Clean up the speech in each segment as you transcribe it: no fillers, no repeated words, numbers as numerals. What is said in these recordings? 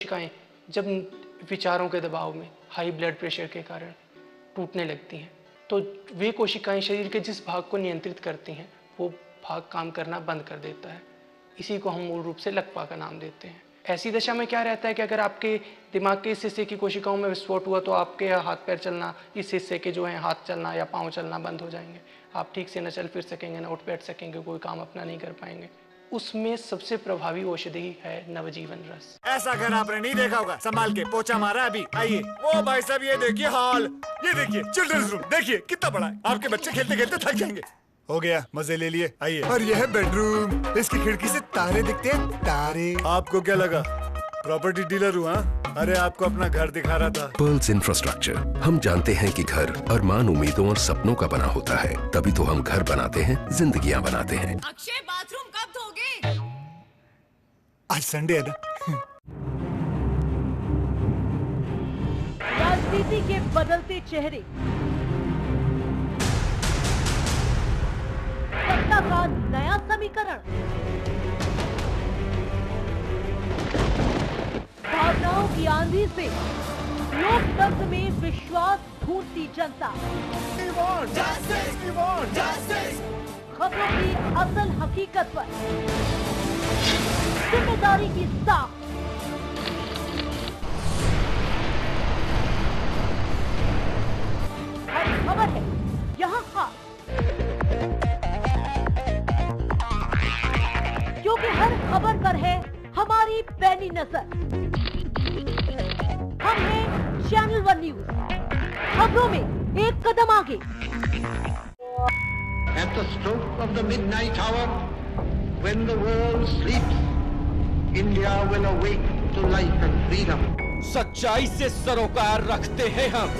कोशिकाएं जब विचारों के दबाव में, हाई ब्लड प्रेशर के कारण टूटने लगती हैं, तो वे कोशिकाएं शरीर के जिस भाग को नियंत्रित करती हैं वो भाग काम करना बंद कर देता है। इसी को हम मूल रूप से लकवा का नाम देते हैं। ऐसी दशा में क्या रहता है कि अगर आपके दिमाग के इस हिस्से की कोशिकाओं में विस्फोट हुआ तो आपके हाथ पैर चलना, इस हिस्से के जो है हाथ चलना या पाँव चलना बंद हो जाएंगे। आप ठीक से न चल फिर सकेंगे, न उठ बैठ सकेंगे, कोई काम अपना नहीं कर पाएंगे। उसमें सबसे प्रभावी औषधि है नवजीवन रस। ऐसा घर आपने नहीं देखा होगा। संभाल के पोछा मारा अभी। आइए। वो भाई साहब ये देखिए हॉल, ये देखिए चिल्ड्रंस रूम, देखिए कितना बड़ा है। आपके बच्चे खेलते खेलते थक जाएंगे। हो गया, मजे ले लिए। आइए। और यह है बेडरूम, इसकी खिड़की से तारे दिखते हैं, तारे। आपको क्या लगा प्रॉपर्टी डीलर हुआ? अरे आपको अपना घर दिखा रहा था। पर्ल्स इंफ्रास्ट्रक्चर, हम जानते हैं कि घर अरमान, उम्मीदों और सपनों का बना होता है, तभी तो हम घर बनाते हैं, जिंदगियां बनाते हैं। अक्षय बाथरूम कब धोगे? आज संडे है ना। राजनीति के बदलते चेहरे, सत्ता का नया समीकरण, भावनाओं की आंधी से लोकतंत्र में विश्वास ढूंढती जनता, खबरों की असल हकीकत पर जिम्मेदारी की साख, हर खबर है यहाँ खास, क्योंकि हर खबर पर है हमारी पैनी नजर। हम हैं चैनल 1 न्यूज, खबरों में एक कदम आगे। At the stroke of the midnight hour, when the world sleeps, India will awake to life and freedom. सच्चाई से सरोकार रखते हैं हम।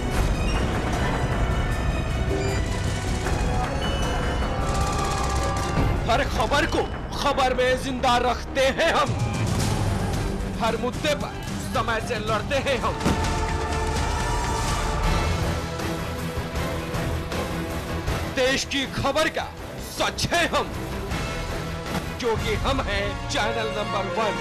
हर खबर को खबर में जिंदा रखते हैं हम। हर मुद्दे पर समय से लड़ते हैं हम। देश की खबर का सच है हम, क्योंकि हम हैं चैनल नंबर 1।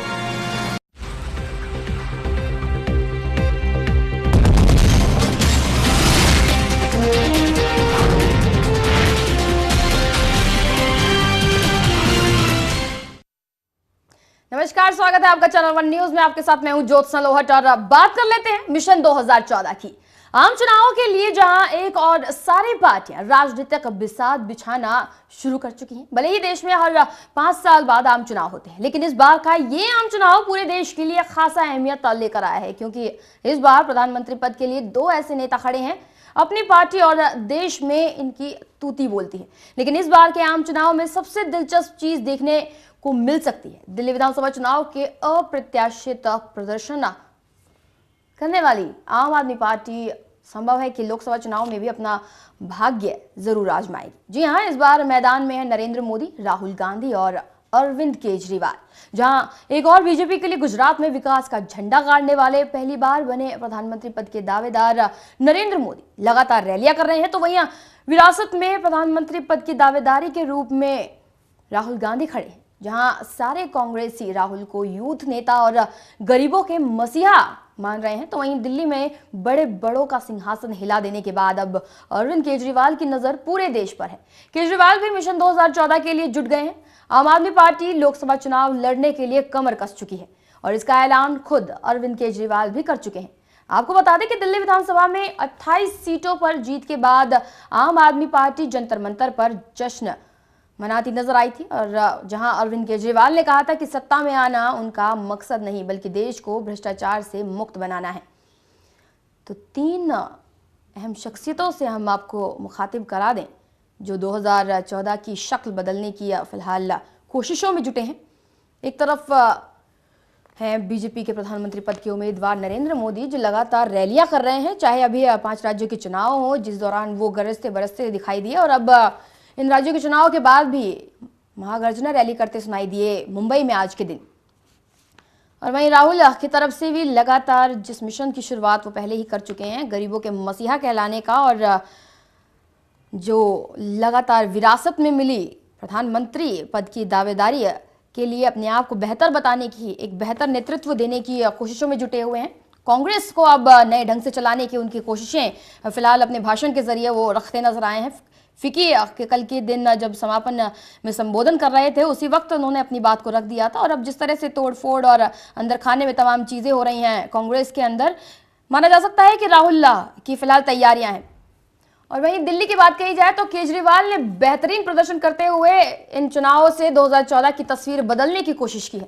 नमस्कार, स्वागत है आपका चैनल 1 न्यूज में। आपके साथ मैं हूं ज्योत्सना लोहट और बात कर लेते हैं मिशन 2014 की। आम चुनावों के लिए जहां एक और सारी पार्टियां राजनीतिक बिसात बिछाना शुरू कर चुकी हैं। भले ही देश में हर 5 साल बाद आम चुनाव होते हैं, लेकिन इस बार का ये आम चुनाव पूरे देश के लिए खासा अहमियत लेकर आया है, क्योंकि इस बार प्रधानमंत्री पद के लिए 2 ऐसे नेता खड़े हैं। अपनी पार्टी और देश में इनकी तूती बोलती है, लेकिन इस बार के आम चुनाव में सबसे दिलचस्प चीज देखने को मिल सकती है। दिल्ली विधानसभा चुनाव के अप्रत्याशित प्रदर्शन करने वाली आम आदमी पार्टी संभव है कि लोकसभा चुनाव में भी अपना भाग्य जरूर आजमाएगी। जी हां, इस बार मैदान में है नरेंद्र मोदी, राहुल गांधी और अरविंद केजरीवाल। जहां एक और बीजेपी के लिए गुजरात में विकास का झंडा गाड़ने वाले पहली बार बने प्रधानमंत्री पद के दावेदार नरेंद्र मोदी लगातार रैलियां कर रहे हैं, तो वहीं विरासत में प्रधानमंत्री पद की दावेदारी के रूप में राहुल गांधी खड़े हैं। जहां सारे कांग्रेसी राहुल को यूथ नेता और गरीबों के मसीहा मान रहे हैं, तो वहीं दिल्ली में बड़े बड़ों का सिंहासन हिला देने के बाद अब अरविंद केजरीवाल की नजर पूरे देश पर है। केजरीवाल भी मिशन 2014 के लिए जुट गए हैं। आम आदमी पार्टी लोकसभा चुनाव लड़ने के लिए कमर कस चुकी है और इसका ऐलान खुद अरविंद केजरीवाल भी कर चुके हैं। आपको बता दें कि दिल्ली विधानसभा में 28 सीटों पर जीत के बाद आम आदमी पार्टी जंतर मंतर पर जश्न मनाती नजर आई थी, और जहां अरविंद केजरीवाल ने कहा था कि सत्ता में आना उनका मकसद नहीं बल्कि देश को भ्रष्टाचार से मुक्त बनाना है। तो 3 अहम शख्सियतों से हम आपको मुखातिब करा दें जो 2014 की शक्ल बदलने की फिलहाल कोशिशों में जुटे हैं। एक तरफ हैं बीजेपी के प्रधानमंत्री पद के उम्मीदवार नरेंद्र मोदी, जो लगातार रैलियां कर रहे हैं, चाहे अभी 5 राज्यों के चुनाव हो जिस दौरान वो गरजते बरसते दिखाई दिए, और अब इन राज्यों के चुनाव के बाद भी महागर्जना रैली करते सुनाई दिए मुंबई में आज के दिन। और वहीं राहुल की तरफ से भी लगातार जिस मिशन की शुरुआत वो पहले ही कर चुके हैं, गरीबों के मसीहा कहलाने का, और जो लगातार विरासत में मिली प्रधानमंत्री पद की दावेदारी के लिए अपने आप को बेहतर बताने की, एक बेहतर नेतृत्व देने की कोशिशों में जुटे हुए हैं। कांग्रेस को अब नए ढंग से चलाने की उनकी कोशिशें फिलहाल अपने भाषण के जरिए वो रखते नजर आए हैं। फिकी के कल के दिन जब समापन में संबोधन कर रहे थे उसी वक्त उन्होंने अपनी बात को रख दिया था। और अब जिस तरह से तोड़फोड़ और अंदर खाने में तमाम चीजें हो रही हैं कांग्रेस के अंदर, माना जा सकता है कि राहुल की फिलहाल तैयारियां हैं। और वहीं दिल्ली की बात कही जाए तो केजरीवाल ने बेहतरीन प्रदर्शन करते हुए इन चुनावों से 2014 की तस्वीर बदलने की कोशिश की है।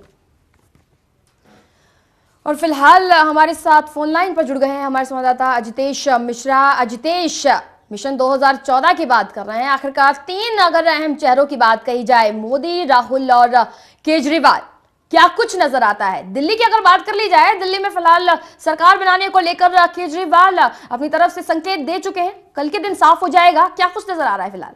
और फिलहाल हमारे साथ फोन लाइन पर जुड़ गए हैं हमारे संवाददाता अजितेश मिश्रा। अजितेश, मिशन 2014 की बात कर रहे हैं, आखिरकार 3 अगर अहम चेहरों की बात कही जाए, मोदी, राहुल और केजरीवाल, क्या कुछ नजर आता है? दिल्ली की अगर बात कर ली जाए, दिल्ली में फिलहाल सरकार बनाने को लेकर केजरीवाल अपनी तरफ से संकेत दे चुके हैं, कल के दिन साफ हो जाएगा, क्या कुछ नजर आ रहा है फिलहाल?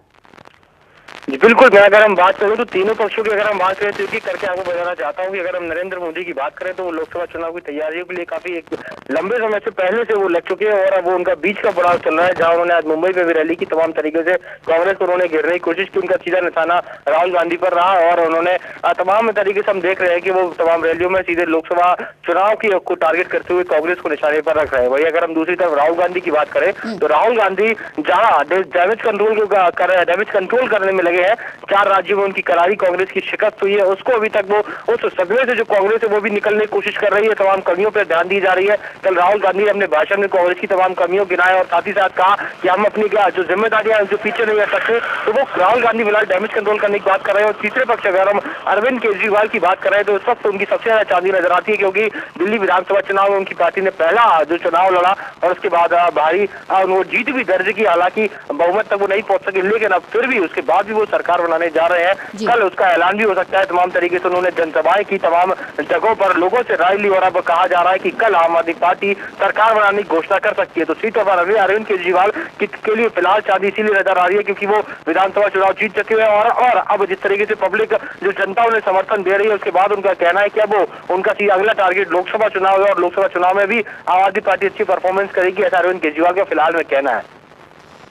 जी बिल्कुल, मैं अगर हम बात करें तो तीनों पक्षों की अगर हम बात करें तो एक करके आपको बताना चाहता हूँ कि अगर हम नरेंद्र मोदी की बात करें तो वो लोकसभा चुनाव की तैयारियों के लिए काफी एक लंबे समय से पहले से वो लग चुके हैं और अब वो उनका बीच का पड़ाव चल रहा है, जहां उन्होंने आज मुंबई में भी रैली की, तमाम तरीके से कांग्रेस को उन्होंने घेरने की कोशिश की। उनका सीधा निशाना राहुल गांधी पर रहा और उन्होंने तमाम तरीके से हम देख रहे हैं कि वो तमाम रैलियों में सीधे लोकसभा चुनाव की को टारगेट करते हुए कांग्रेस को निशाने पर रख रहे हैं। वही अगर हम दूसरी तरफ राहुल गांधी की बात करें तो राहुल गांधी जहां डैमेज कंट्रोल करने में लगे हैं, 4 राज्यों में उनकी करारी कांग्रेस की शिकस्त हुई है, उसको अभी तक वो उस सदमे से जो कांग्रेस है वो भी निकलने की कोशिश कर रही है, तमाम कमियों पर ध्यान दी जा रही है। कल राहुल गांधी ने अपने भाषण में कांग्रेस की तमाम कमियों गिनाए और साथ ही साथ कहा कि हम अपनी जो जिम्मेदारियां जो पीछे नहीं रख सकते, तो वो राहुल गांधी फिलहाल डैमेज कंट्रोल करने की बात कर रहे हैं। और तीसरे पक्ष अगर हम अरविंद केजरीवाल की बात कर रहे हैं तो उस वक्त उनकी सबसे ज्यादा चांदी नजर आती है, क्योंकि दिल्ली विधानसभा चुनाव में उनकी पार्टी ने पहला जो चुनाव लड़ा और उसके बाद भारी वो जीत भी दर्ज की, हालांकि बहुमत तक वो नहीं पहुंच सके, लेकिन अब फिर भी उसके बाद भी वो सरकार बनाने जा रहे हैं। कल उसका ऐलान भी हो सकता है। तमाम तरीके से उन्होंने जनसभाएं की, तमाम जगहों पर लोगों से राय ली और अब कहा जा रहा है कि कल आम आदमी पार्टी सरकार बनाने की घोषणा कर सकती है। तो सीटों पर अरविंद केजरीवाल के लिए फिलहाल चांदी इसीलिए नजर आ रही है क्योंकि वो विधानसभा चुनाव जीत चुके हैं और अब जिस तरीके से पब्लिक जो जनता उन्हें समर्थन दे रही है, उसके बाद उनका कहना है कि अब उनका अगला टारगेट लोकसभा चुनाव है और लोकसभा चुनाव में भी आम आदमी पार्टी अच्छी परफॉर्मेंस करेगी, ऐसा अरविंद केजरीवाल का फिलहाल में कहना है।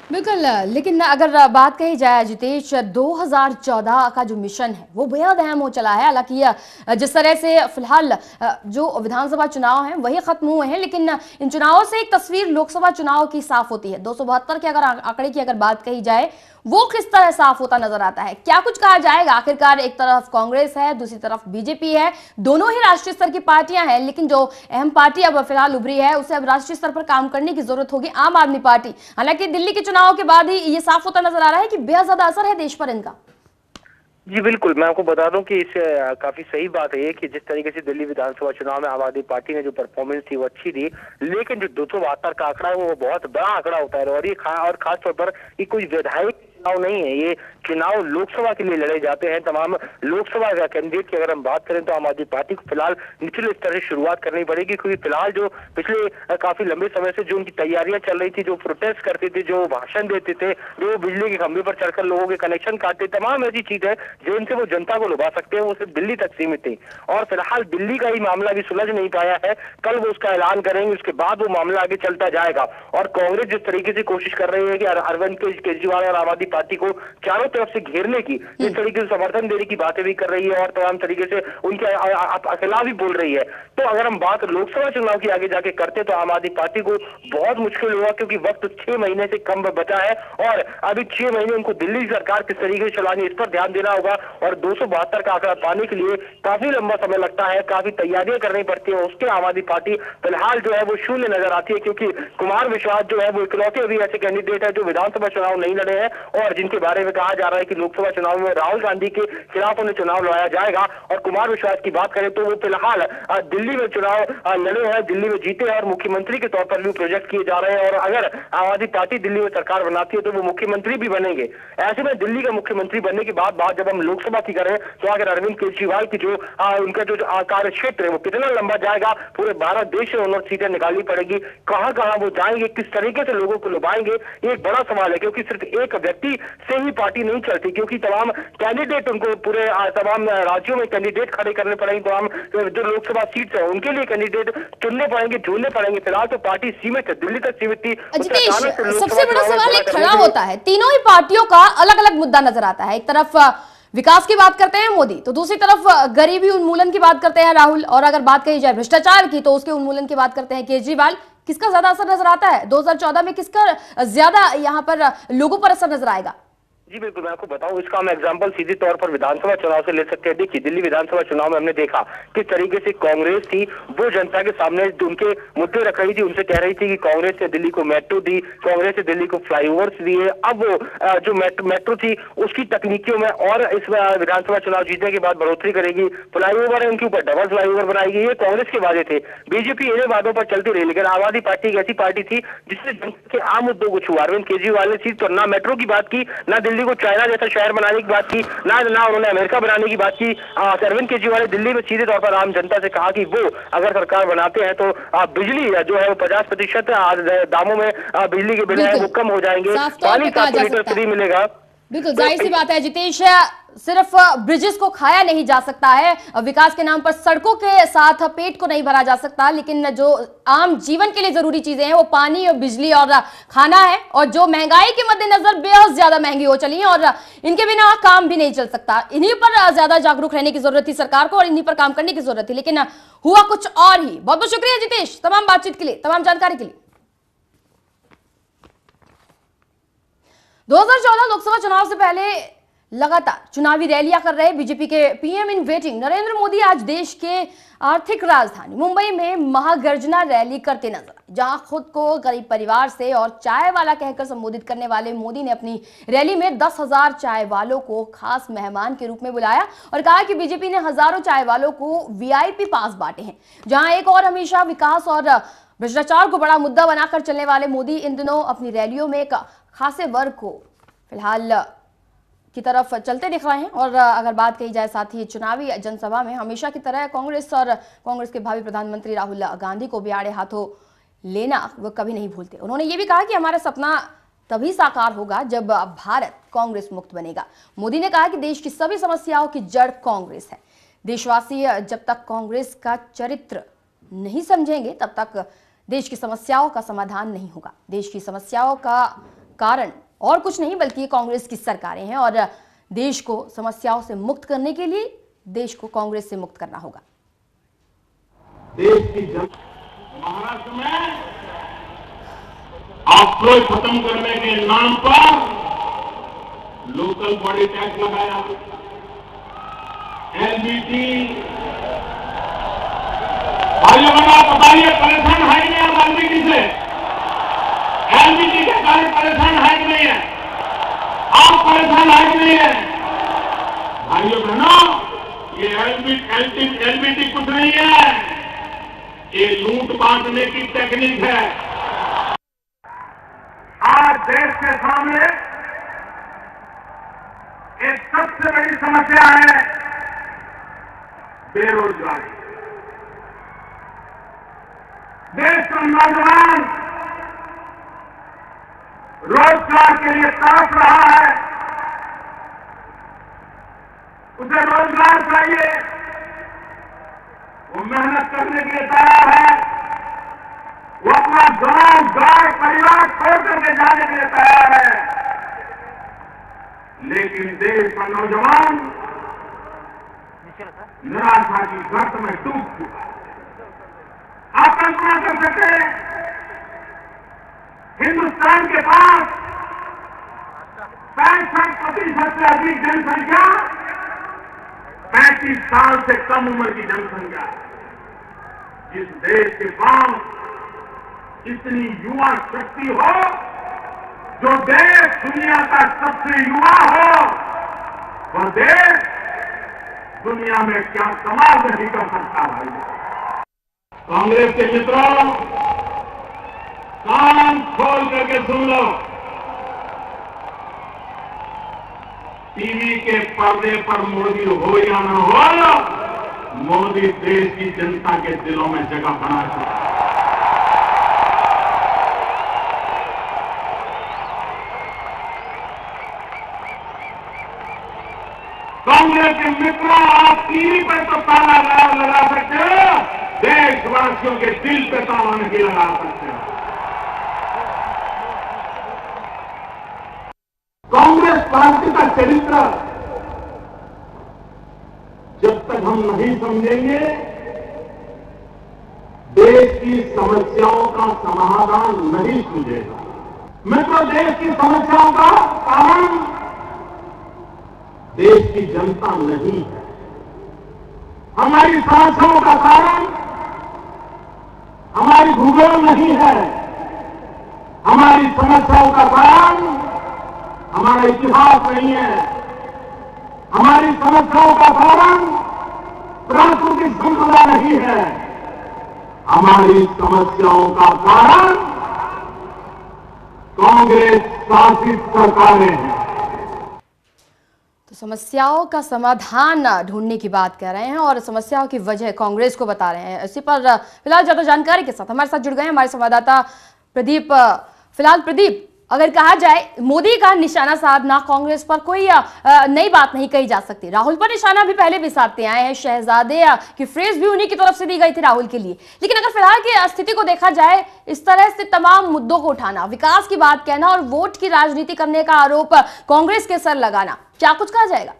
बिल्कुल, लेकिन अगर बात कही जाए जितेश, 2014 का जो मिशन है वो बेहद अहम हो चला है। हालांकि जिस तरह से फिलहाल जो विधानसभा चुनाव हैं वही खत्म हुए हैं, लेकिन इन चुनावों से एक तस्वीर लोकसभा चुनाव की साफ होती है। 272 के अगर आंकड़े की अगर बात कही जाए वो किस तरह साफ होता नजर आता है, क्या कुछ कहा जाएगा? आखिरकार एक तरफ कांग्रेस है, दूसरी तरफ बीजेपी है, दोनों ही राष्ट्रीय स्तर की पार्टियां हैं, लेकिन जो अहम पार्टी अब फिलहाल उभरी है उसे अब राष्ट्रीय स्तर पर काम करने की जरूरत होगी, आम आदमी पार्टी। हालांकि दिल्ली के चुनाव के बाद ही ये साफ होता नजर आ रहा है कि बेहद ज्यादा असर है देश पर इनका। जी बिल्कुल, मैं आपको बता दूं कि इस काफी सही बात है कि जिस तरीके से दिल्ली विधानसभा चुनाव में आम आदमी पार्टी ने जो परफॉर्मेंस थी वो अच्छी थी, लेकिन जो 272 का आंकड़ा है वो बहुत बड़ा आंकड़ा होता है और ये खास तौर पर ये कोई विधायक चुनाव नहीं है, ये चुनाव लोकसभा के लिए लड़े जाते हैं। तमाम लोकसभा कैंडिडेट की अगर हम बात करें तो आम आदमी पार्टी को फिलहाल निचले स्तर से शुरुआत करनी पड़ेगी, क्योंकि फिलहाल जो पिछले काफी लंबे समय से जो उनकी तैयारियां चल रही थी, जो प्रोटेस्ट करते थे, जो भाषण देते थे, जो बिजली के खंभे पर चढ़कर लोगों के कनेक्शन काटते, तमाम ऐसी चीज है जिनसे वो जनता को लुभा सकते हैं, वो सिर्फ दिल्ली तक सीमित थी और फिलहाल दिल्ली का ही मामला भी सुलझ नहीं पाया है। कल वो उसका ऐलान करेंगे, उसके बाद वो मामला आगे चलता जाएगा। और कांग्रेस जिस तरीके से कोशिश कर रही है कि अरविंद केजरीवाल और आम आदमी पार्टी को चारों तरफ से घेरने की, जिस तरीके से समर्थन देने की बातें भी कर रही है और तमाम तरीके से उनके खिलाफ भी बोल रही है, तो अगर हम बात लोकसभा चुनाव की आगे जाके करते तो आम आदमी पार्टी को बहुत मुश्किल होगा, क्योंकि वक्त 6 महीने से कम बचा है और अभी 6 महीने उनको दिल्ली सरकार किस तरीके से चलानी, इस पर ध्यान देना होगा। और 272 का आंकड़ा पाने के लिए काफी लंबा समय लगता है, काफी तैयारियां करनी पड़ती है। उसके आम आदमी पार्टी फिलहाल जो है वो शून्य नजर आती है, क्योंकि कुमार विश्वास जो है वो इकलौते अभी ऐसे कैंडिडेट है जो विधानसभा चुनाव नहीं लड़े हैं और जिनके बारे में कहा जा रहा है कि लोकसभा चुनाव में राहुल गांधी के खिलाफ उन्हें चुनाव लड़ाया जाएगा। और कुमार विश्वास की बात करें तो वो फिलहाल दिल्ली में चुनाव लड़े हैं, दिल्ली में जीते हैं और मुख्यमंत्री के तौर पर भी प्रोजेक्ट किए जा रहे हैं और अगर आम आदमी पार्टी दिल्ली में सरकार बनाती है तो वो मुख्यमंत्री भी बनेंगे। ऐसे में दिल्ली का मुख्यमंत्री बनने के बाद जब हम लोकसभा की करें तो अगर अरविंद केजरीवाल की जो उनका जो कार्य क्षेत्र है वो कितना लंबा जाएगा, पूरे भारत देश से उन्होंने सीटें निकालनी पड़ेगी, कहां कहां वो जाएंगे, किस तरीके से लोगों को लुभाएंगे, ये एक बड़ा सवाल है। क्योंकि सिर्फ एक व्यक्ति से ही पार्टी नहीं चलती, क्योंकि तमाम कैंडिडेट उनको पूरे तमाम राज्यों में कैंडिडेट खड़े करने पड़ेंगे, तमाम जो लोकसभा सीट है उनके लिए कैंडिडेट चुनने पड़ेंगे, जोड़ने पड़ेंगे। फिलहाल तो पार्टी सीमित है, दिल्ली तक सीमित थी। सबसे बड़ा सवाल एक खड़ा होता है, तीनों ही पार्टियों का अलग अलग मुद्दा नजर आता है। एक तरफ विकास की बात करते हैं मोदी, तो दूसरी तरफ गरीबी उन्मूलन की बात करते हैं राहुल, और अगर बात कही जाए भ्रष्टाचार की तो उसके उन्मूलन की बात करते हैं केजरीवाल। किसका ज्यादा असर नजर आता है 2014 में, किसका ज्यादा यहाँ पर लोगों पर असर नजर आएगा? जी बिल्कुल, मैं आपको बताऊं, इसका हम एग्जांपल सीधे तौर पर विधानसभा चुनाव से ले सकते हैं। देखिए, दिल्ली विधानसभा चुनाव में हमने देखा किस तरीके से कांग्रेस थी वो जनता के सामने उनके मुद्दे रख रही थी, उनसे कह रही थी कि कांग्रेस ने दिल्ली को मेट्रो दी, कांग्रेस ने दिल्ली को फ्लाईओवर्स दिए। अब वो जो मेट्रो थी उसकी तकनीकियों में और इस विधानसभा चुनाव जीतने के बाद बढ़ोतरी करेगी, फ्लाईओवर है उनके ऊपर डबल फ्लाईओवर बनाएगी, ये कांग्रेस के वादे थे। बीजेपी इन्हीं वादों पर चलती रही, लेकिन आम आदमी पार्टी एक ऐसी पार्टी थी जिसने जनता के आम मुद्दों को छुआ। अरविंद केजरीवाल ने सिर्फ ना मेट्रो की बात की, ना दिल्ली को चाइना जैसा शहर बनाने की बात की, ना उन्होंने अमेरिका बनाने की बात की। अरविंद केजरीवाल ने दिल्ली में सीधे तौर पर आम जनता से कहा कि वो अगर सरकार बनाते हैं तो बिजली जो है वो 50% दामों में बिजली के बिल है वो कम हो जाएंगे, पानी 7 लीटर फ्री मिलेगा। बिल्कुल जाहिर सी बात है जितेश, सिर्फ ब्रिजेस को खाया नहीं जा सकता है, विकास के नाम पर सड़कों के साथ पेट को नहीं भरा जा सकता, लेकिन जो आम जीवन के लिए जरूरी चीजें हैं वो पानी और बिजली और खाना है, और जो महंगाई के मद्देनजर बेहद ज्यादा महंगी हो चली है और इनके बिना काम भी नहीं चल सकता। इन्हीं पर ज्यादा जागरूक रहने की जरूरत थी सरकार को और इन्हीं पर काम करने की जरूरत थी, लेकिन हुआ कुछ और ही। बहुत बहुत शुक्रिया जितेश तमाम बातचीत के लिए, तमाम जानकारी के लिए। 2014 लोकसभा चुनाव से पहले लगातार चुनावी रैलियां कर रहे बीजेपी के PM in waiting Narendra Modi आज देश के आर्थिक राजधानी मुंबई में महागर्जना रैली करते नजर आए, जहां खुद को गरीब परिवार से और चाय वाला कहकर संबोधित करने वाले मोदी ने अपनी रैली में 10,000 चाय वालों को खास मेहमान के रूप में बुलाया और कहा कि बीजेपी ने हजारों चाय वालों को वीआईपी पास बांटे हैं। जहां एक और हमेशा विकास और भ्रष्टाचार को बड़ा मुद्दा बनाकर चलने वाले मोदी इन दिनों अपनी रैलियों में एक खासे वर्ग को फिलहाल की तरफ चलते दिख रहे हैं। और अगर बात कही जाए साथ ही चुनावी जनसभा में हमेशा की तरह कांग्रेस और कांग्रेस के भावी प्रधानमंत्री राहुल गांधी को भी आड़े हाथों लेना वो कभी नहीं भूलते। उन्होंने ये भी कहा कि हमारा सपना तभी साकार होगा जब भारत कांग्रेस मुक्त बनेगा। मोदी ने कहा कि देश की सभी समस्याओं की जड़ कांग्रेस है। देशवासी जब तक कांग्रेस का चरित्र नहीं समझेंगे तब तक देश की समस्याओं का समाधान नहीं होगा। देश की समस्याओं का कारण और कुछ नहीं बल्कि कांग्रेस की सरकारें हैं और देश को समस्याओं से मुक्त करने के लिए देश को कांग्रेस से मुक्त करना होगा। देश की महाराष्ट्र में ऑक्ट्रोय खत्म करने के नाम पर लोकल बॉडी टैक्स लगाया, एलबीटी। भाइयों बहनों आप बताइए परेशान है कि नहीं आप एलबीटी से? एलबीटी के कारण परेशान है कि नहीं है? आप परेशान है कि नहीं है? भाइयों बहनों ये एलबीटी कुछ नहीं है, ये लूट बांटने की टेक्निक है। आज देश के सामने एक सबसे बड़ी समस्या है बेरोजगारी। देश का नौजवान रोजगार के लिए तड़प रहा है, उसे रोजगार चाहिए, वो मेहनत करने के लिए तैयार है, वो अपना गांव परिवार छोड़ करके जाने के लिए तैयार है, लेकिन देश का नौजवान निराशा की गर्त में डूब चुका है। आप कल्पना कर सकते हैं हिंदुस्तान के पास 65% से अधिक जनसंख्या 35 साल से कम उम्र की जनसंख्या। जिस देश के पास इतनी युवा शक्ति हो, जो देश दुनिया का सबसे युवा हो, वह देश दुनिया में क्या कमाल नहीं कर सकता। भाई कांग्रेस के मित्रों कान खोल करके सुन लो, टीवी के पर्दे पर मोदी हो या न हो, मोदी देश की जनता के दिलों में जगह बना चुका है। कांग्रेस के मित्रों आप टीवी पर तो ताला लगा सकते हो, देशवासियों के दिल पे ताला नहीं लगा सकते हो। कांग्रेस पार्टी का चरित्र जब तक हम नहीं समझेंगे, देश की समस्याओं का समाधान नहीं सूझेगा। मित्रों, देश की समस्याओं का कारण देश की जनता नहीं है। हमारी समस्याओं का कारण हमारी भूगोल नहीं है। हमारी समस्याओं का कारण हमारा इतिहास नहीं है। हमारी समस्याओं का कारण प्राकृतिक संपदा नहीं है। हमारी समस्याओं का कारण कांग्रेस शासित सरकारें हैं। तो समस्याओं का समाधान ढूंढने की बात कर रहे हैं और समस्याओं की वजह कांग्रेस को बता रहे हैं। इसी पर फिलहाल ज्यादा जानकारी के साथ हमारे साथ जुड़ गए हैं हमारे संवाददाता प्रदीप। फिलहाल प्रदीप, अगर कहा जाए मोदी का निशाना साधना कांग्रेस पर कोई नई बात नहीं कही जा सकती। राहुल पर निशाना भी पहले भी साधते आए हैं, शहजादे की फ्रेज भी उन्हीं की तरफ से दी गई थी राहुल के लिए। लेकिन अगर फिलहाल की स्थिति को देखा जाए, इस तरह से तमाम मुद्दों को उठाना, विकास की बात कहना और वोट की राजनीति करने का आरोप कांग्रेस के सर लगाना, क्या कुछ कहा जाएगा?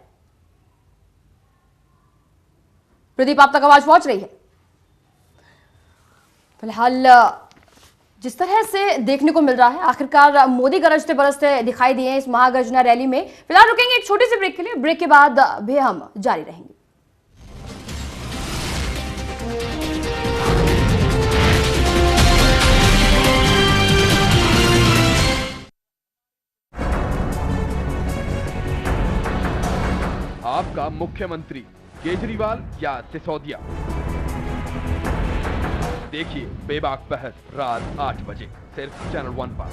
प्रदीप, आप तक आवाज पहुंच रही है? फिलहाल जिस तरह से देखने को मिल रहा है, आखिरकार मोदी गरजते बरसते दिखाई दिए इस महागर्जना रैली में। फिलहाल रुकेंगे एक छोटी सी ब्रेक के लिए, ब्रेक के बाद भी हम जारी रहेंगे। आपका मुख्यमंत्री केजरीवाल या सिसोदिया? देखिए बेबाक पहर रात 8 बजे सिर्फ चैनल 1 पर।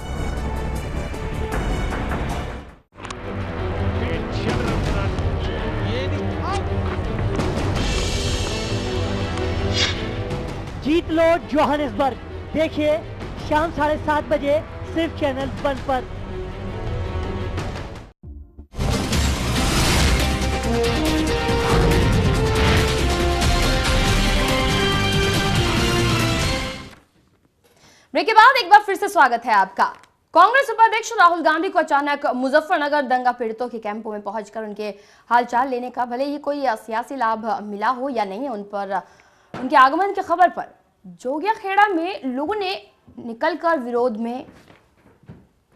जीत लो जोहानिसबर्ग, देखिए शाम 7:30 बजे सिर्फ चैनल 1 पर। ब्रेक के बाद एक बार फिर से स्वागत है आपका। कांग्रेस उपाध्यक्ष राहुल गांधी को अचानक मुजफ्फरनगर दंगा पीड़ितों के कैंपों में पहुंचकर उनके हालचाल लेने का भले ही कोई सियासी लाभ मिला हो या नहीं, उन पर उनके आगमन की खबर पर जोगिया खेड़ा में लोगों ने निकलकर विरोध में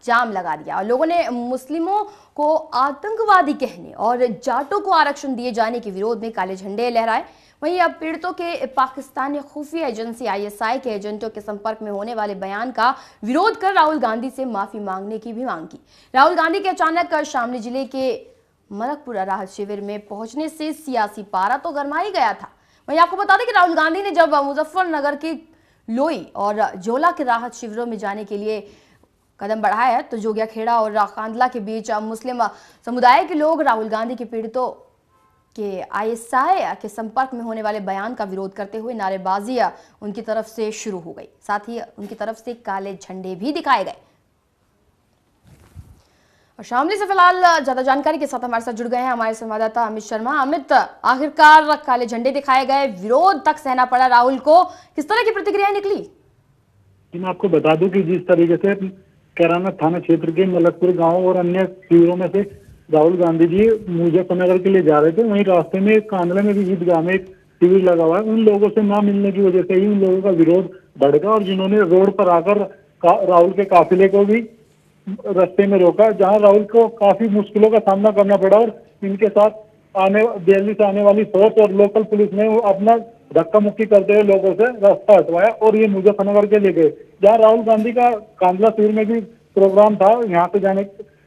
जाम लगा दिया और लोगों ने मुस्लिमों को आतंकवादी कहने और जाटों को आरक्षण दिए जाने के विरोध में काले झंडे लहराए। वहीं अब पीड़ितों के पाकिस्तानी खुफिया एजेंसी आईएसआई के एजेंटों के संपर्क में होने वाले बयान का विरोध कर राहुल गांधी से माफी मांगने की भी मांग की। राहुल गांधी के अचानक शामली जिले के मलकपुरा राहत शिविर में पहुंचने से सियासी पारा तो गरमा ही गया था। वहीं आपको बता दें कि राहुल गांधी ने जब मुजफ्फरनगर के लोई और जोला के राहत शिविरों में जाने के लिए कदम बढ़ाया है, तो जोगिया खेड़ा और कांदला के बीच मुस्लिम समुदाय के लोग राहुल गांधी के पीड़ितों के आईएसआई के संपर्क में होने वाले बयान का विरोध करते हुए नारेबाजी उनकी तरफ से शुरू हो गई। साथ ही उनकी तरफ से काले झंडे भी दिखाए गए। और शामली से फिलहाल ज्यादा जानकारी के साथ हमारे साथ जुड़ गए हैं हमारे संवाददाता अमित शर्मा। अमित, आखिरकार काले झंडे दिखाए गए, विरोध तक सहना पड़ा राहुल को, किस तरह की प्रतिक्रिया निकली? मैं आपको बता दूं कि जिस तरीके से कैराना थाना क्षेत्र के मलकपुर गांव और अन्य शिविरों में से राहुल गांधी जी मुजफ्फरनगर के लिए जा रहे थे, वहीं रास्ते में कांदला में भी ईदगाह में एक शिविर लगा हुआ है। उन लोगों से ना मिलने की वजह से ही उन लोगों का विरोध बढ़ गया और जिन्होंने रोड पर आकर राहुल के काफिले को भी रास्ते में रोका, जहां राहुल को काफी मुश्किलों का सामना करना पड़ा और इनके साथ दिल्ली से आने वाली फोर्स और लोकल पुलिस ने अपना धक्का मुक्की करते हुए लोगों से रास्ता हटवाया और ये मुजफ्फरनगर के लिए गए, जहाँ राहुल गांधी का कांदला शिविर में भी प्रोग्राम था यहाँ पे जाने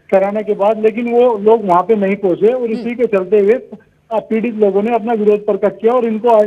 कराने के बाद, लेकिन वो लोग वहां पे नहीं पहुंचे और इसी के चलते हुए पीड़ित लोगों ने अपना विरोध प्रकट किया और इनको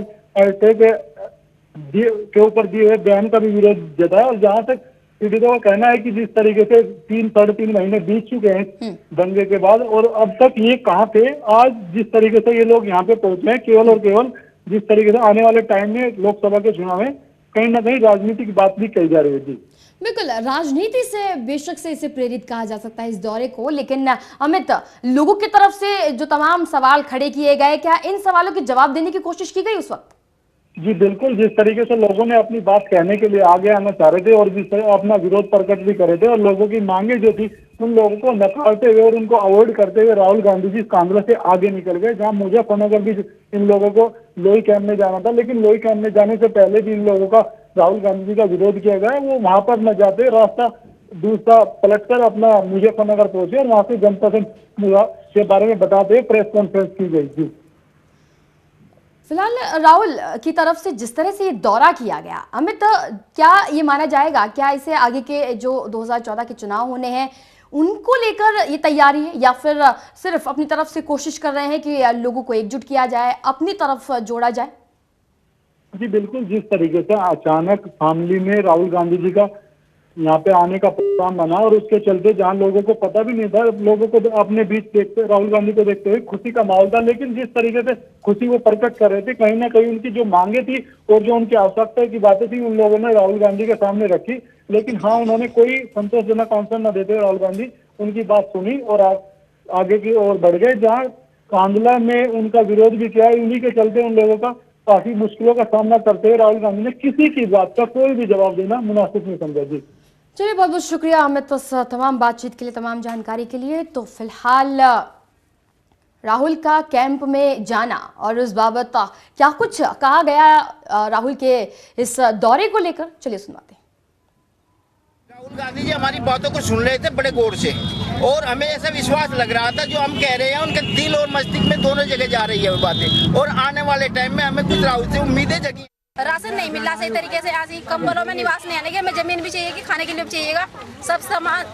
के ऊपर दिए हुए बयान का भी विरोध जताया। और जहां तक पीड़ितों का कहना है कि जिस तरीके से 3-3.5 महीने बीत चुके हैं दंगे के बाद और अब तक ये कहाँ थे, आज जिस तरीके से ये लोग यहाँ पे पहुंचे हैं केवल और केवल जिस तरीके से आने वाले टाइम में लोकसभा के चुनाव में कहीं ना कहीं राजनीति की बात भी कही जा रही है। जी बिल्कुल, राजनीति से बेशक से इसे प्रेरित कहा जा सकता है इस दौरे को, लेकिन अमित, लोगों की तरफ से जो तमाम सवाल खड़े किए गए, क्या इन सवालों के जवाब देने की कोशिश की गई उस वक्त? जी बिल्कुल, जिस तरीके से लोगों ने अपनी बात कहने के लिए आगे आना चाह रहे थे और जिस तरह अपना विरोध प्रकट भी करे थे और लोगों की मांगे जो थी उन लोगों को नकारते हुए और उनको अवॉइड करते हुए राहुल गांधी जी कांगड़ा से आगे निकल गए, जहां मुजफ्फरनगर भी इन लोगों को लोही कैंप में जाना था, लेकिन लोही कैंप में जाने से पहले भी इन लोगों का राहुल गांधी जी का विरोध किया गया। वो वहां पर न जाते रास्ता दूसरा पलटकर अपना मुजफ्फरनगर पहुंचे और वहां से जनता के बारे में बताते हुए प्रेस कॉन्फ्रेंस की गई थी। फिलहाल राहुल की तरफ से जिस तरह से ये दौरा किया गया, अमित, क्या ये माना जाएगा, क्या इसे आगे के जो 2014 के चुनाव होने हैं उनको लेकर ये तैयारी है, या फिर सिर्फ अपनी तरफ से कोशिश कर रहे हैं कि लोगों को एकजुट किया जाए, अपनी तरफ जोड़ा जाए? जी बिल्कुल, जिस तरीके से अचानक फैमिली में राहुल गांधी जी का यहाँ पे आने का प्रोग्राम बना और उसके चलते जहाँ लोगों को पता भी नहीं था, लोगों को अपने बीच देखते राहुल गांधी को देखते हुए खुशी का माहौल था, लेकिन जिस तरीके से खुशी वो प्रकट कर रहे थे, कहीं ना कहीं उनकी जो मांगे थी और जो उनकी आवश्यकता की बातें थी उन लोगों ने राहुल गांधी के सामने रखी। लेकिन हाँ, उन्होंने कोई संतोषजनक आंसर न देते हुए राहुल गांधी उनकी बात सुनी और आगे की ओर बढ़ गए, जहाँ कांदला में उनका विरोध भी किया। उन्हीं के चलते उन लोगों का काफी मुश्किलों का सामना करते हुए राहुल गांधी ने किसी की बात का कोई भी जवाब देना मुनासिब नहीं समझा। जी चलिए, बहुत बहुत शुक्रिया अमित उस तमाम बातचीत के लिए, तमाम जानकारी के लिए। तो फिलहाल राहुल का कैंप में जाना और उस बाबत क्या कुछ कहा गया राहुल के इस दौरे को लेकर, चलिए सुनाते हैं। राहुल गांधी जी हमारी बातों को सुन रहे थे बड़े गौर से और हमें ऐसा विश्वास लग रहा था जो हम कह रहे हैं उनके दिल और मस्तिष्क में दोनों जगह जा रही है वो बातें, और आने वाले टाइम में हमें कुछ राहुल से उम्मीदें जगी। राशन नहीं मिल रहा सही तरीके से, आज ही कंबलों में निवास नहीं आने के, हमें जमीन भी चाहिए कि खाने के लिए भी चाहिएगा, सब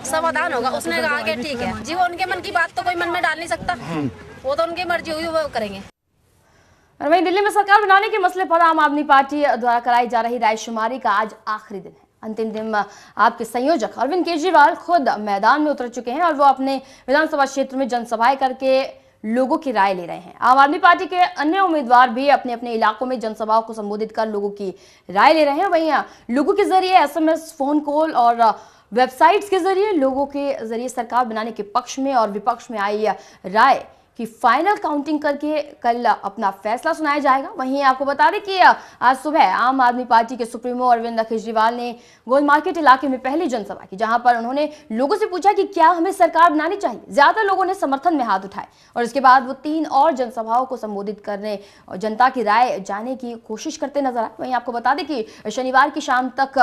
समाधान होगा। उसने कहा कि ठीक है जी, वो उनके मन की बात तो कोई मन में डाल नहीं सकता, वो तो उनकी मर्जी हुई वो करेंगे। और वहीं दिल्ली में सरकार बनाने के मसले पर आम आदमी पार्टी द्वारा कराई जा रही रायशुमारी का आज आखिरी दिन है। अंतिम दिन आपके संयोजक अरविंद केजरीवाल खुद मैदान में उतर चुके हैं और वो अपने विधानसभा क्षेत्र में जनसभाएं करके लोगों की राय ले रहे हैं। आम आदमी पार्टी के अन्य उम्मीदवार भी अपने अपने इलाकों में जनसभाओं को संबोधित कर लोगों की राय ले रहे हैं। वहीं लोगों के जरिए SMS, फोन कॉल और वेबसाइट्स के जरिए लोगों के जरिए सरकार बनाने के पक्ष में और विपक्ष में आई राय की फाइनल काउंटिंग करके कल अपना फैसला सुनाया जाएगा। वहीं आपको बता दें कि आज सुबह आम आदमी पार्टी के सुप्रीमो अरविंद केजरीवाल ने गोल मार्केट इलाके में पहली जनसभा की, जहां पर उन्होंने लोगों से पूछा कि क्या हमें सरकार बनानी चाहिए। ज्यादा लोगों ने समर्थन में हाथ उठाए और इसके बाद वो 3 और जनसभाओं को संबोधित करने और जनता की राय जानने की कोशिश करते नजर आए। वहीं आपको बता दें कि शनिवार की शाम तक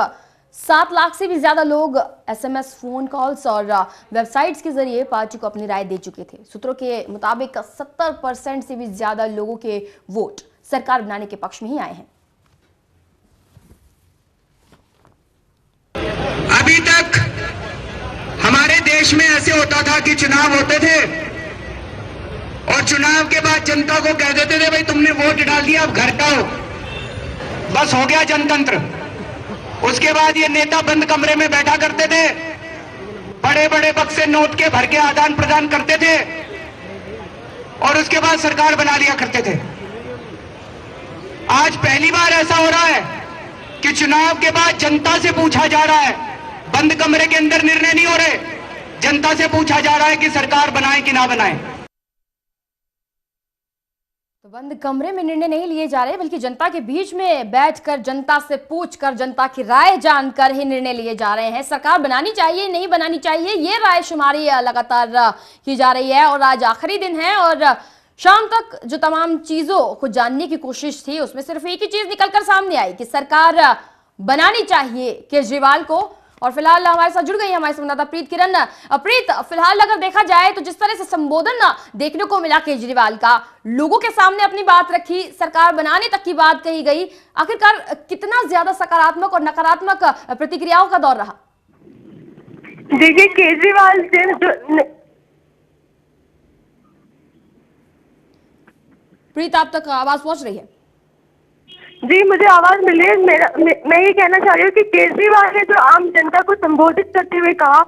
7 लाख से भी ज्यादा लोग SMS, फोन कॉल्स और वेबसाइट्स के जरिए पार्टी को अपनी राय दे चुके थे। सूत्रों के मुताबिक 70% से भी ज्यादा लोगों के वोट सरकार बनाने के पक्ष में ही आए हैं। अभी तक हमारे देश में ऐसे होता था कि चुनाव होते थे और चुनाव के बाद जनता को कह देते थे भाई तुमने वोट डाल दिया, अब घर का हो, बस हो गया जनतंत्र। उसके बाद ये नेता बंद कमरे में बैठा करते थे, बड़े बड़े बक्से नोट के भर के आदान प्रदान करते थे और उसके बाद सरकार बना लिया करते थे। आज पहली बार ऐसा हो रहा है कि चुनाव के बाद जनता से पूछा जा रहा है, बंद कमरे के अंदर निर्णय नहीं हो रहे, जनता से पूछा जा रहा है कि सरकार बनाए कि ना बनाए। तो बंद कमरे में निर्णय नहीं लिए जा रहे, बल्कि जनता के बीच में बैठकर जनता से पूछकर जनता की राय जानकर ही निर्णय लिए जा रहे हैं। सरकार बनानी चाहिए नहीं बनानी चाहिए, ये राय शुमारी लगातार की जा रही है और आज आखिरी दिन है और शाम तक जो तमाम चीजों को जानने की कोशिश थी उसमें सिर्फ एक ही चीज निकलकर सामने आई कि सरकार बनानी चाहिए केजरीवाल को। और फिलहाल हमारे साथ जुड़ गई हमारे संवाददाता प्रीत किरण। प्रीत, फिलहाल अगर देखा जाए तो जिस तरह से संबोधन देखने को मिला केजरीवाल का, लोगों के सामने अपनी बात रखी, सरकार बनाने तक की बात कही गई, आखिरकार कितना ज्यादा सकारात्मक और नकारात्मक प्रतिक्रियाओं का दौर रहा? देखिए, केजरीवाल से प्रीत, आप तक आवाज पहुंच रही है? जी, मुझे आवाज मिली है। मैं ये कहना चाह रही हूँ कि केजरीवाल ने जो आम जनता को संबोधित करते हुए कहा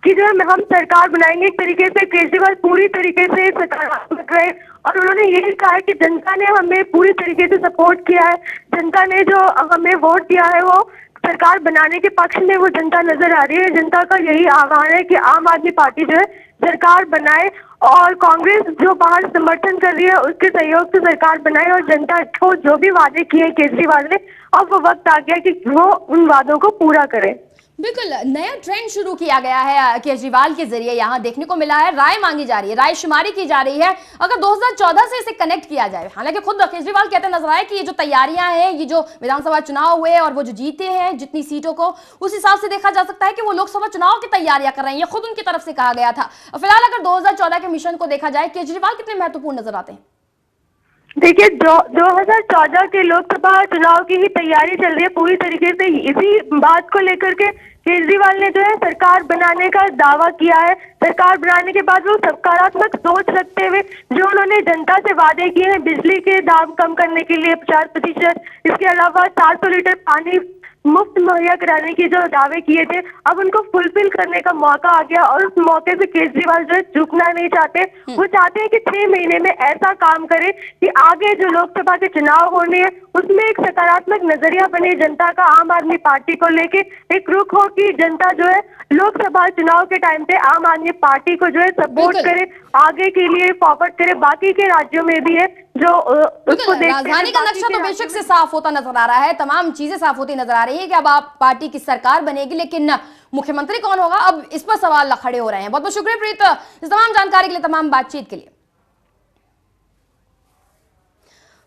कि जो हम सरकार बनाएंगे, एक तरीके से केजरीवाल पूरी तरीके से सकारात्मक रहे और उन्होंने यही कहा कि जनता ने हमें पूरी तरीके से सपोर्ट किया है, जनता ने जो हमें वोट दिया है वो सरकार बनाने के पक्ष में वो जनता नजर आ रही है। जनता का यही आह्वान है कि आम आदमी पार्टी जो है सरकार बनाए और कांग्रेस जो बाहर समर्थन कर रही है उसके सहयोग से सरकार बनाए और जनता को जो भी वादे किए केजरीवाल ने, अब वो वक्त आ गया कि वो उन वादों को पूरा करे। बिल्कुल नया ट्रेंड शुरू किया गया है केजरीवाल के जरिए, यहाँ देखने को मिला है राय मांगी जा रही है, राय शुमारी की जा रही है। अगर 2014 से इसे कनेक्ट किया जाए, हालांकि खुद केजरीवाल कहते नजर आए कि ये जो तैयारियां हैं, ये जो विधानसभा चुनाव हुए और वो जो जीते हैं जितनी सीटों को, उस हिसाब से देखा जा सकता है कि वो लोकसभा चुनाव की तैयारियां कर रहे हैं, ये खुद उनकी तरफ से कहा गया था। फिलहाल अगर 2014 के मिशन को देखा जाए, केजरीवाल कितने महत्वपूर्ण नजर आते हैं? देखिए 2014 के लोकसभा चुनाव की ही तैयारी चल रही है पूरी तरीके से। इसी बात को लेकर के केजरीवाल ने जो है सरकार बनाने का दावा किया है। सरकार बनाने के बाद वो सकारात्मक सोच रखते हुए जो उन्होंने जनता से वादे किए हैं, बिजली के दाम कम करने के लिए 50%, इसके अलावा 700 लीटर पानी मुफ्त मुहैया कराने के जो दावे किए थे, अब उनको फुलफिल करने का मौका आ गया। और उस मौके से केजरीवाल जो है चूकना नहीं चाहते। वो चाहते हैं कि 6 महीने में ऐसा काम करे कि आगे जो लोकसभा के चुनाव होने हैं उसमें एक सकारात्मक नजरिया बने जनता का आम आदमी पार्टी को लेके, एक रुख हो कि जनता जो है लोकसभा चुनाव के टाइम पे आम आदमी पार्टी को जो है सपोर्ट करे, आगे के लिए फॉरवर्ड करे। बाकी के राज्यों में भी है जो उसको राजधानी का नक्शा तो बेशक से साफ होता नजर आ रहा है, तमाम चीजें साफ होती नजर आ रही है कि अब आप पार्टी की सरकार बनेगी, लेकिन मुख्यमंत्री कौन होगा, अब इस पर सवाल खड़े हो रहे हैं। बहुत बहुत शुक्रिया प्रीत इस तमाम जानकारी के लिए, तमाम बातचीत के लिए।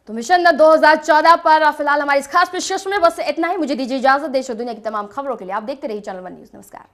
तो मिशन 2014 पर फिलहाल हमारी इस खास पेशकश में बस इतना ही। मुझे दीजिए इजाजत, देश और दुनिया की तमाम खबरों के लिए आप देखते रहिए चैनल वन न्यूज। नमस्कार।